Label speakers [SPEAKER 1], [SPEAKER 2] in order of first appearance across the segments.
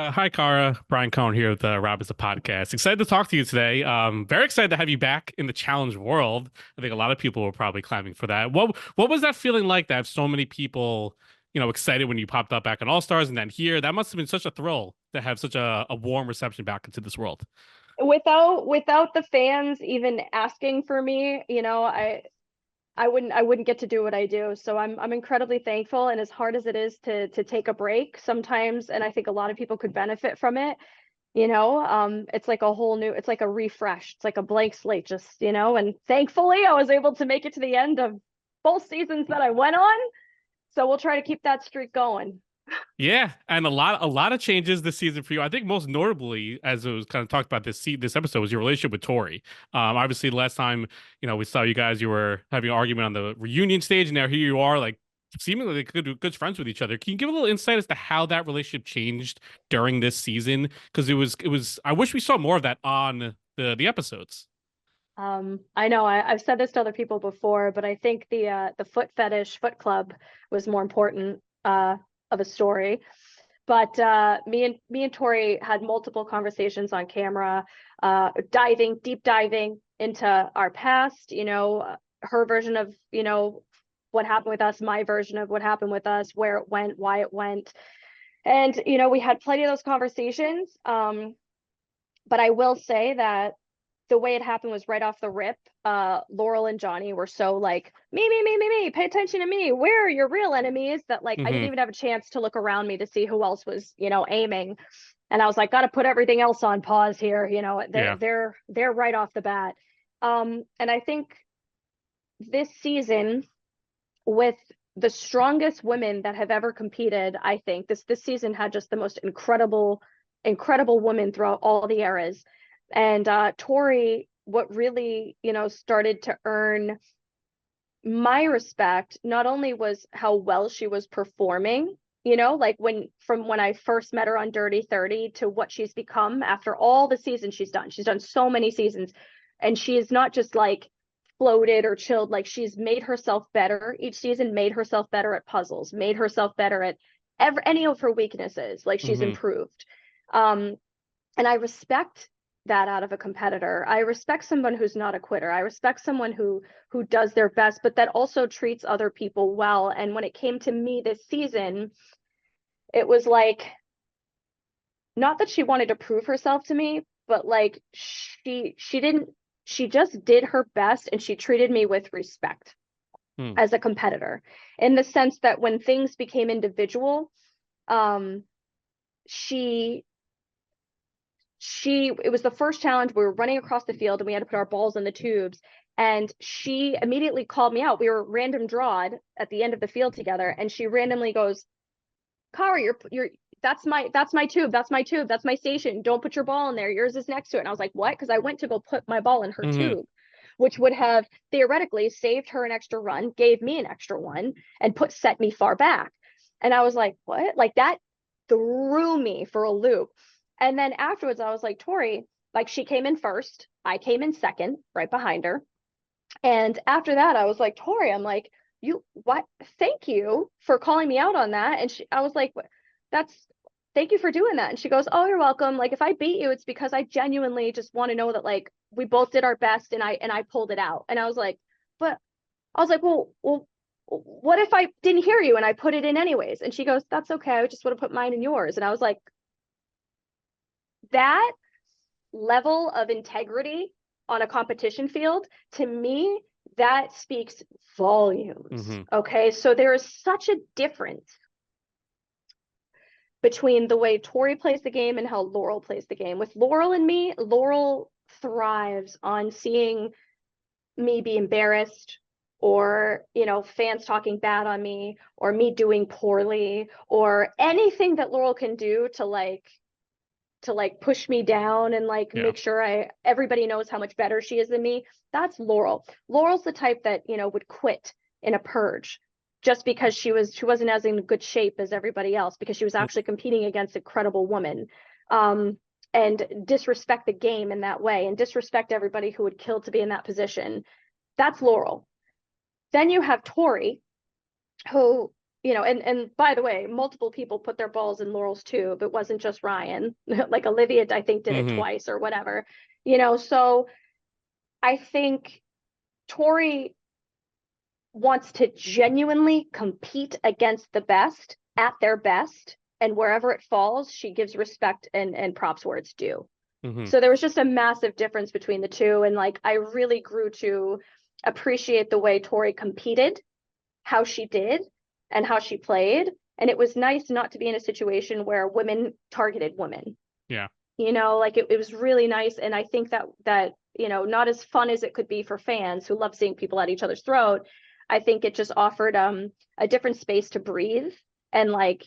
[SPEAKER 1] Hi, Cara. Brian Cohen here with RHAP is a podcast. Excited to talk to you today. Very excited to have you back in the challenge world. I think a lot of people were probably clamming for that. What was that feeling like to have so many people, excited when you popped up back on All Stars and then here? That must have been such a thrill to have such a warm reception back into this world.
[SPEAKER 2] Without the fans even asking for me, I wouldn't get to do what I do. So I'm incredibly thankful. And as hard as it is to take a break sometimes, and I think a lot of people could benefit from it, it's like it's like a refresh. It's like a blank slate, and thankfully I was able to make it to the end of both seasons that I went on. So we'll try to keep that streak going.
[SPEAKER 1] Yeah, and a lot of changes this season for you. I think most notably, as it was kind of talked about this episode, was your relationship with Tori. Obviously, last time we saw you guys, you were having an argument on the reunion stage, and now here you are, like seemingly like good friends with each other. Can you give a little insight as to how that relationship changed during this season? Because it was. I wish we saw more of that on the episodes.
[SPEAKER 2] I know I've said this to other people before, but I think the foot fetish foot club was more important of a story. But me and Tori had multiple conversations on camera, deep diving into our past, her version of, what happened with us, my version of what happened with us, where it went, why it went. And, we had plenty of those conversations. But I will say that the way it happened was right off the rip. Laurel and Johnny were so like, me, pay attention to me. We're your real enemies, that like I didn't
[SPEAKER 1] Hmm.
[SPEAKER 2] even have a chance to look around me to see who else was, aiming. And I was like, gotta put everything else on pause here. They're
[SPEAKER 1] Yeah.
[SPEAKER 2] they're right off the bat. And I think this season, with the strongest women that have ever competed, I think this season had just the most incredible women throughout all the eras. And Tori, what really, started to earn my respect not only was how well she was performing, like when I first met her on Dirty 30 to what she's become after all the seasons she's done. She's done so many seasons, and she is not just like floated or chilled. Like, she's made herself better each season, made herself better at puzzles, made herself better at any of her weaknesses. Like, she's
[SPEAKER 1] Hmm.
[SPEAKER 2] improved. Um, and I respect that out of a competitor. I respect someone who's not a quitter. I respect someone who does their best, but that also treats other people well. And when it came to me this season, it was like, not that she wanted to prove herself to me, but like she just did her best, and she treated me with respect
[SPEAKER 1] Hmm.
[SPEAKER 2] as a competitor, in the sense that when things became individual, um she it was the first challenge. We were running across the field and we had to put our balls in the tubes, and she immediately called me out. We were random drawed at the end of the field together, and she randomly goes, Kara, you're that's my tube, that's my station, don't put your ball in there, yours is next to it. And I was like, what? Because I went to go put my ball in her
[SPEAKER 1] Hmm.
[SPEAKER 2] tube, which would have theoretically saved her an extra run, gave me an extra one, and set me far back. And I was like, what? Like, that threw me for a loop. And then afterwards I was like, Tori, like, she came in first, I came in second right behind her. And after that, I was like, Tori, I'm like, you what? Thank you for calling me out on that. And I was like, that's thank you for doing that. And she goes, oh, you're welcome. Like, if I beat you, it's because I genuinely just want to know that like we both did our best, and I pulled it out. And I was like, but I was like, well, what if I didn't hear you and I put it in anyways? And she goes, that's okay. I just would have put mine in yours. And I was like, that level of integrity on a competition field, to me, that speaks volumes.
[SPEAKER 1] Hmm.
[SPEAKER 2] Okay, so there is such a difference between the way Tori plays the game and how Laurel plays the game. With Laurel and me, Laurel thrives on seeing me be embarrassed, or fans talking bad on me, or me doing poorly, or anything that Laurel can do to push me down and like
[SPEAKER 1] Yeah.
[SPEAKER 2] make sure everybody knows how much better she is than me. That's Laurel. Laurel's the type that, would quit in a purge just because she wasn't as in good shape as everybody else, because she was actually competing against a credible woman. And disrespect the game in that way, and disrespect everybody who would kill to be in that position. That's Laurel. Then you have Tori, who and by the way, multiple people put their balls in Laurel's tube. It wasn't just Ryan. Like Olivia, I think, did it
[SPEAKER 1] Hmm.
[SPEAKER 2] twice or whatever. So I think Tori wants to genuinely compete against the best at their best, and wherever it falls, she gives respect and props where it's due.
[SPEAKER 1] Hmm.
[SPEAKER 2] So there was just a massive difference between the two, and like I really grew to appreciate the way Tori competed, how she did, and how she played. And it was nice not to be in a situation where women targeted women.
[SPEAKER 1] Yeah.
[SPEAKER 2] Like it was really nice. And I think that not as fun as it could be for fans who love seeing people at each other's throat. I think it just offered a different space to breathe and like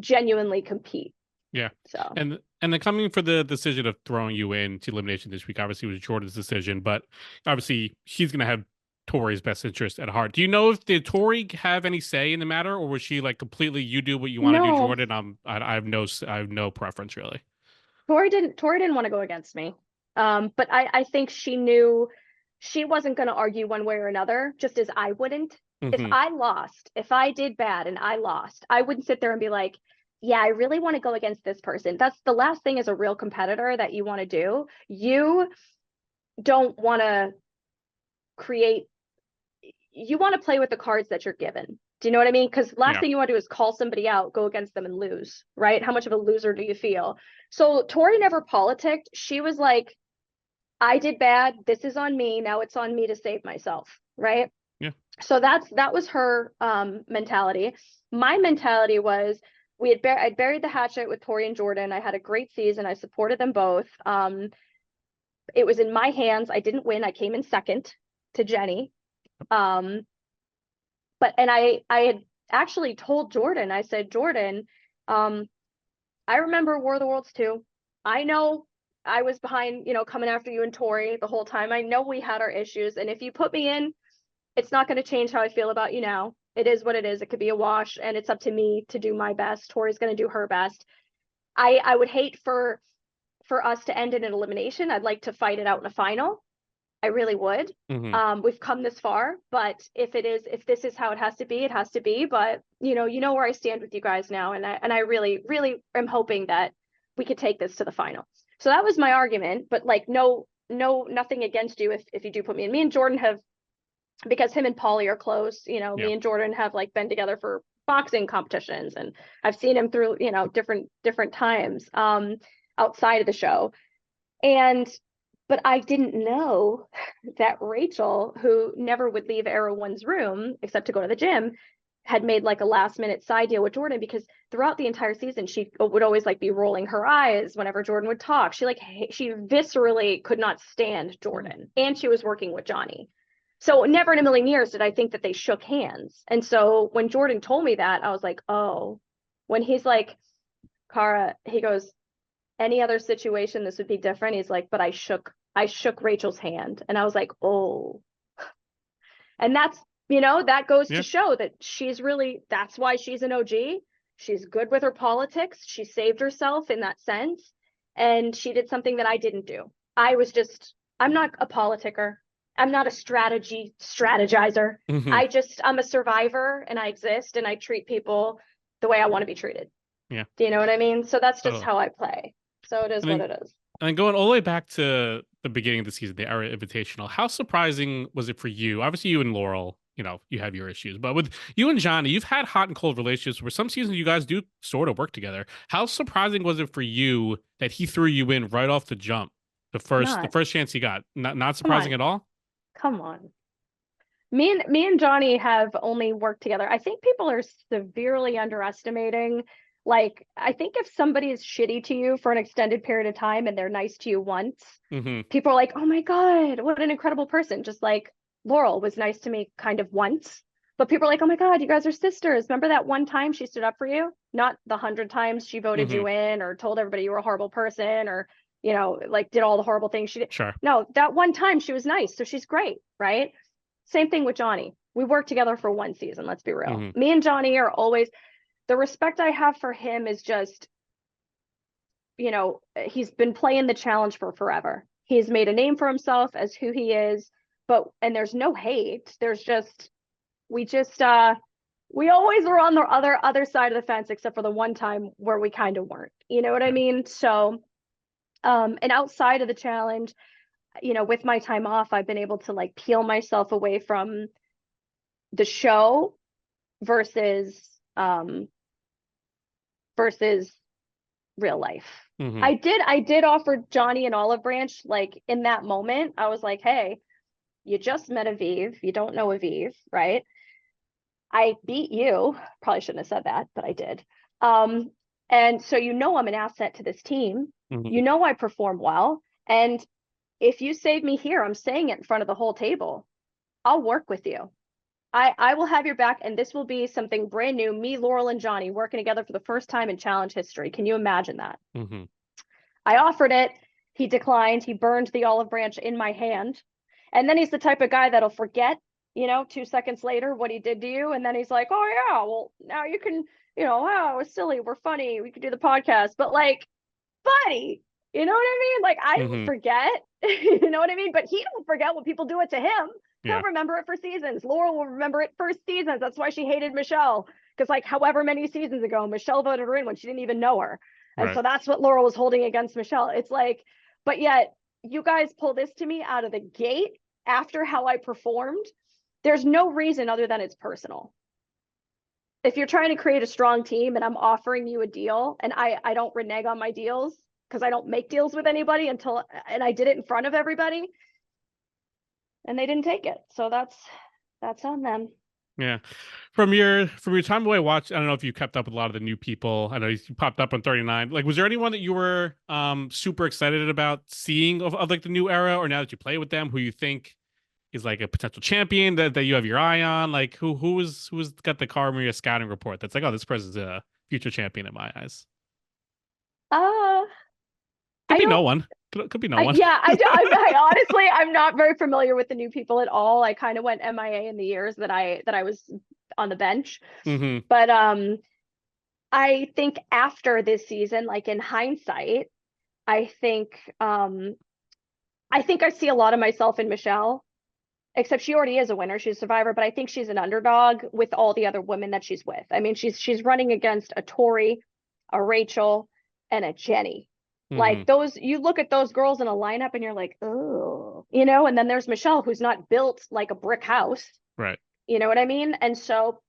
[SPEAKER 2] genuinely compete.
[SPEAKER 1] Yeah.
[SPEAKER 2] So
[SPEAKER 1] And then coming for the decision of throwing you in to elimination this week, obviously it was Jordan's decision, but obviously he's gonna have Tori's best interest at heart. Do you know if did Tori have any say in the matter, or was she like completely you do what you want to do,
[SPEAKER 2] no,
[SPEAKER 1] Jordan? I have no preference really.
[SPEAKER 2] Tori didn't want to go against me. But I think she knew she wasn't going to argue one way or another, just as I wouldn't. If
[SPEAKER 1] Hmm.
[SPEAKER 2] I lost, if I did bad and I lost, I wouldn't sit there and be like, yeah, I really want to go against this person. That's the last thing as a real competitor that you want to do. You don't want to create, you want to play with the cards that you're given. Do you know what I mean? Because last
[SPEAKER 1] Yeah.
[SPEAKER 2] thing you want to do is call somebody out, go against them and lose, right? How much of a loser do you feel? So Tori never politicked. She was like, I did bad. This is on me. Now it's on me to save myself, right?
[SPEAKER 1] Yeah.
[SPEAKER 2] So that was her mentality. My mentality was I'd buried the hatchet with Tori and Jordan. I had a great season. I supported them both. It was in my hands. I didn't win. I came in second to Jenny. Um, and I had actually told Jordan, I said, Jordan, um, I remember War of the Worlds too. I know I was behind, coming after you and Tori the whole time. I know we had our issues. And if you put me in, it's not going to change how I feel about you now. It is what it is. It could be a wash, and it's up to me to do my best. Tori's going to do her best. I would hate for us to end in an elimination. I'd like to fight it out in a final. I really would.
[SPEAKER 1] Hmm.
[SPEAKER 2] We've come this far, but if this is how it has to be, it has to be. But you know where I stand with you guys now, and I really, really am hoping that we could take this to the final. So that was my argument. But like, no, nothing against you if you do put me in. Me and Jordan have, because him and Paulie are close.
[SPEAKER 1] Yeah.
[SPEAKER 2] Me and Jordan have like been together for boxing competitions, and I've seen him through different times outside of the show. And but I didn't know that Rachel, who never would leave Arrow One's room except to go to the gym, had made like a last minute side deal with Jordan, because throughout the entire season she would always like be rolling her eyes whenever Jordan would talk. She viscerally could not stand Jordan, and she was working with Johnny. So never in a million years did I think that they shook hands. And so when Jordan told me that, I was like, oh. When he's like, Cara, he goes, any other situation this would be different. He's like, but I shook Rachel's hand, and I was like, oh. And that goes to
[SPEAKER 1] Yeah.
[SPEAKER 2] show that that's why she's an OG. She's good with her politics. She saved herself in that sense, and she did something that I didn't do. I'm not a politiker. I'm not a strategizer.
[SPEAKER 1] Hmm.
[SPEAKER 2] I'm a survivor, and I exist, and I treat people the way I want to be treated.
[SPEAKER 1] Yeah.
[SPEAKER 2] Do you know what I mean? So that's just
[SPEAKER 1] Totally.
[SPEAKER 2] how I play. So it is
[SPEAKER 1] And
[SPEAKER 2] what
[SPEAKER 1] then
[SPEAKER 2] it is.
[SPEAKER 1] And going all the way back to the beginning of the season, the Era Invitational, how surprising was it for you? Obviously, you and Laurel, you have your issues, but with you and Johnny, you've had hot and cold relationships where some seasons you guys do sort of work together. How surprising was it for you that he threw you in right off the jump, the
[SPEAKER 2] Not.
[SPEAKER 1] first chance he got? Not
[SPEAKER 2] Come
[SPEAKER 1] surprising
[SPEAKER 2] on.
[SPEAKER 1] at all.
[SPEAKER 2] Come on. Me and Johnny have only worked together. I think people are severely underestimating. Like, I think if somebody is shitty to you for an extended period of time and they're nice to you once,
[SPEAKER 1] Hmm.
[SPEAKER 2] people are like, oh my God, what an incredible person. Just like Laurel was nice to me kind of once. But people are like, oh my God, you guys are sisters. Remember that one time she stood up for you? Not the 100 times she voted
[SPEAKER 1] Hmm.
[SPEAKER 2] you in or told everybody you were a horrible person, or, like did all the horrible things she did.
[SPEAKER 1] Sure.
[SPEAKER 2] No, that one time she was nice. So she's great, right? Same thing with Johnny. We worked together for one season, let's be real.
[SPEAKER 1] Hmm.
[SPEAKER 2] Me and Johnny are always, the respect I have for him is just, he's been playing the challenge for forever. He's made a name for himself as who he is, and there's no hate. There's just, we just, we always were on the other side of the fence, except for the one time where we kind of weren't. You know what I
[SPEAKER 1] Yeah.
[SPEAKER 2] mean? So, and outside of the challenge, with my time off, I've been able to like peel myself away from the show versus um versus real life.
[SPEAKER 1] Hmm.
[SPEAKER 2] I did offer Johnny an olive branch, like in that moment. I was like, hey, you just met Aviv. You don't know Aviv, right? I beat you. Probably shouldn't have said that, but I did. Um, and so I'm an asset to this team.
[SPEAKER 1] Hmm.
[SPEAKER 2] I perform well. And if you save me here, I'm saying it in front of the whole table. I'll work with you. I will have your back, and this will be something brand new. Me, Laurel, and Johnny working together for the first time in challenge history. Can you imagine that?
[SPEAKER 1] Hmm.
[SPEAKER 2] I offered it. He declined. He burned the olive branch in my hand. And then he's the type of guy that'll forget, 2 seconds later what he did to you. And then he's like, oh, yeah, well, now you can, oh, it's silly. We're funny. We could do the podcast. But like, buddy, you know what I mean? Like, I don't
[SPEAKER 1] Hmm.
[SPEAKER 2] forget. You know what I mean? But he don't forget when people do it to him. He'll
[SPEAKER 1] Yeah.
[SPEAKER 2] remember it for seasons. Laurel will remember it for seasons. That's why she hated Michelle. Because like however many seasons ago, Michelle voted her in when she didn't even know her. And
[SPEAKER 1] Right.
[SPEAKER 2] so that's what Laurel was holding against Michelle. It's like, but yet you guys pull this to me out of the gate after how I performed. There's no reason other than it's personal. If you're trying to create a strong team and I'm offering you a deal and I don't renege on my deals because I don't make deals with anybody and I did it in front of everybody and they didn't take it. So that's on them.
[SPEAKER 1] Yeah. From your time away watch, I don't know if you kept up with a lot of the new people. I know you popped up on 39. Like, was there anyone that you were super excited about seeing of like the new era, or now that you play with them, who you think is like a potential champion that you have your eye on? Like, who's got the Cara Maria scouting report that's like, oh, this person's a future champion in my eyes?
[SPEAKER 2] Uh
[SPEAKER 1] Could
[SPEAKER 2] I
[SPEAKER 1] be no
[SPEAKER 2] don't
[SPEAKER 1] one. Could be no one.
[SPEAKER 2] yeah, I honestly I'm not very familiar with the new people at all. I kind of went MIA in the years that I was on the bench.
[SPEAKER 1] Hmm.
[SPEAKER 2] But I think after this season, like in hindsight, I think um I think I see a lot of myself in Michelle, except she already is a winner. She's a survivor, but I think she's an underdog with all the other women that she's with. I mean, she's running against a Tori, a Rachel, and a Jenny.
[SPEAKER 1] Hmm.
[SPEAKER 2] Like those, you look at those girls in a lineup and you're like, oh, and then there's Michelle, who's not built like a brick house.
[SPEAKER 1] Right.
[SPEAKER 2] You know what I mean? And so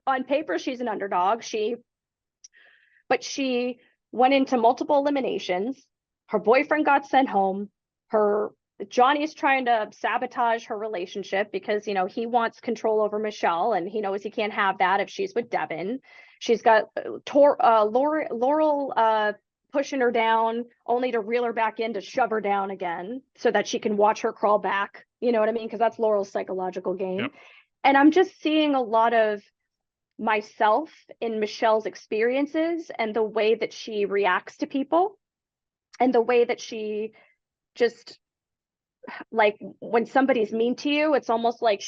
[SPEAKER 2] on paper, she's an underdog. But she went into multiple eliminations. Her boyfriend got sent home. Her Johnny's trying to sabotage her relationship because he wants control over Michelle and he knows he can't have that if she's with Devin. She's got Laurel pushing her down only to reel her back in to shove her down again so that she can watch her crawl back. You know what I mean? Because that's Laurel's psychological game.
[SPEAKER 1] Yep.
[SPEAKER 2] And I'm just seeing a lot of myself in Michelle's experiences and the way that she reacts to people and the way that she just like when somebody's mean to you, it's almost like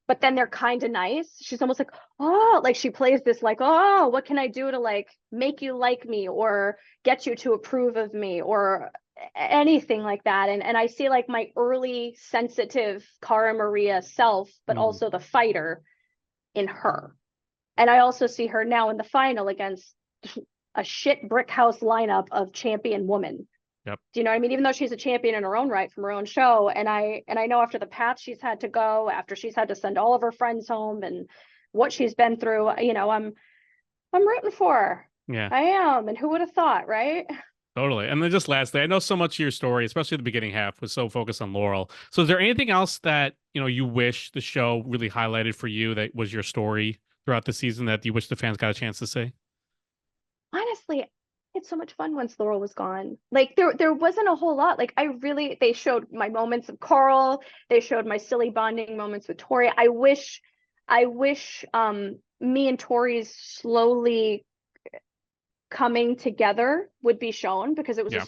[SPEAKER 2] but then they're kind of nice. She's almost like, oh, like she plays this like, oh, what can I do to like make you like me or get you to approve of me or anything like that. And I see like my early sensitive Cara Maria self, but
[SPEAKER 1] Hmm.
[SPEAKER 2] also the fighter in her. And I also see her now in the final against a shit brick house lineup of champion women.
[SPEAKER 1] Yep.
[SPEAKER 2] Do you know what I mean? Even though she's a champion in her own right from her own show. And I know after the path she's had to go, after she's had to send all of her friends home and what she's been through, I'm rooting for her.
[SPEAKER 1] Yeah.
[SPEAKER 2] I am. And who would have thought, right?
[SPEAKER 1] Totally. And then just lastly, I know so much of your story, especially the beginning half, was so focused on Laurel. So is there anything else that, you wish the show really highlighted for you that was your story throughout the season that you wish the fans got a chance to see?
[SPEAKER 2] Honestly, it's so much fun once Laurel was gone. Like there wasn't a whole lot. Like they showed my moments of Carl, they showed my silly bonding moments with Tori. I wish me and Tori's slowly coming together would be shown because it was
[SPEAKER 1] Yeah.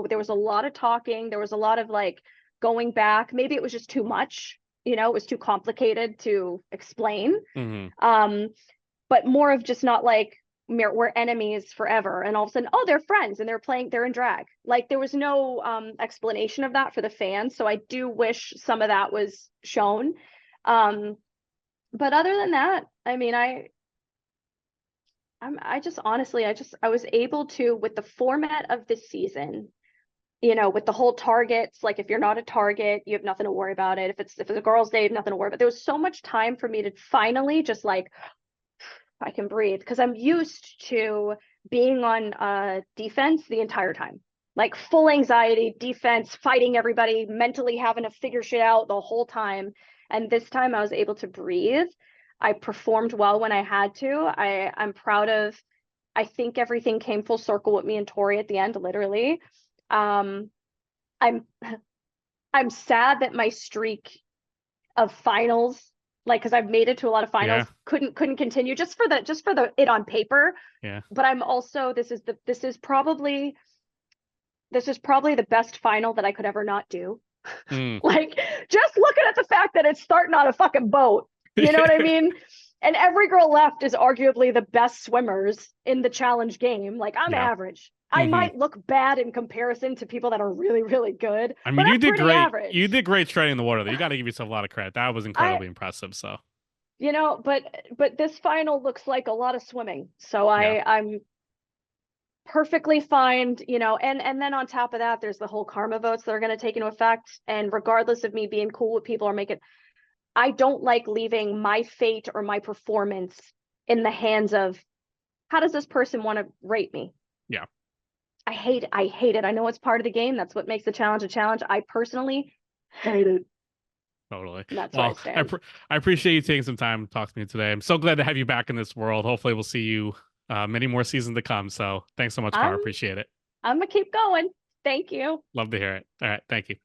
[SPEAKER 2] there was a lot of talking, there was a lot of like going back. Maybe it was just too much, it was too complicated to explain.
[SPEAKER 1] Hmm.
[SPEAKER 2] Um, but more of just not like we're enemies forever and all of a sudden, oh, they're friends and they're in drag. Like there was no explanation of that for the fans. So I do wish some of that was shown. Um, but other than that, I mean, I just honestly, I was able to, with the format of this season, with the whole targets, like if you're not a target, you have nothing to worry about it. If it's a girl's day, you have nothing to worry about. There was so much time for me to finally just like I can breathe because I'm used to being on defense the entire time. Like full anxiety, defense, fighting everybody, mentally having to figure shit out the whole time. And this time I was able to breathe. I performed well when I had to. I'm proud of I think everything came full circle with me and Tori at the end, literally. Um, I'm I'm sad that my streak of finals, like because I've made it to a lot of
[SPEAKER 1] Yeah,
[SPEAKER 2] finals, couldn't continue just for the it on paper.
[SPEAKER 1] yeah.
[SPEAKER 2] But I'm also this is probably the best final that I could ever not do.
[SPEAKER 1] Mm.
[SPEAKER 2] Like just looking at the fact that it's starting on a fucking boat. You know what I mean? And every girl left is arguably the best swimmers in the challenge game. Like I'm
[SPEAKER 1] Yeah.
[SPEAKER 2] average. I
[SPEAKER 1] Hmm.
[SPEAKER 2] might look bad in comparison to people that are really, really good,
[SPEAKER 1] I
[SPEAKER 2] but
[SPEAKER 1] mean,
[SPEAKER 2] I'm
[SPEAKER 1] you did
[SPEAKER 2] pretty
[SPEAKER 1] great. You
[SPEAKER 2] average.
[SPEAKER 1] did great treading in the water, though. You got to give yourself a lot of credit. That was
[SPEAKER 2] I,
[SPEAKER 1] incredibly impressive. So,
[SPEAKER 2] but this final looks like a lot of swimming. So
[SPEAKER 1] yeah.
[SPEAKER 2] I'm perfectly fine, and then on top of that, there's the whole karma votes that are going to take into effect. And regardless of me being cool with people or making I don't like leaving my fate or my performance in the hands of how does this person want to rate me?
[SPEAKER 1] Yeah.
[SPEAKER 2] I hate it. I know it's part of the game. That's what makes the challenge a challenge. I personally hate it.
[SPEAKER 1] Totally.
[SPEAKER 2] And that's where I
[SPEAKER 1] Well,
[SPEAKER 2] stand.
[SPEAKER 1] I appreciate you taking some time to talk to me today. I'm so glad to have you back in this world. Hopefully, we'll see you many more seasons to come. So, thanks so much, Car.
[SPEAKER 2] I'm
[SPEAKER 1] Appreciate it.
[SPEAKER 2] I'm gonna keep going. Thank you.
[SPEAKER 1] Love to hear it. All right. Thank you.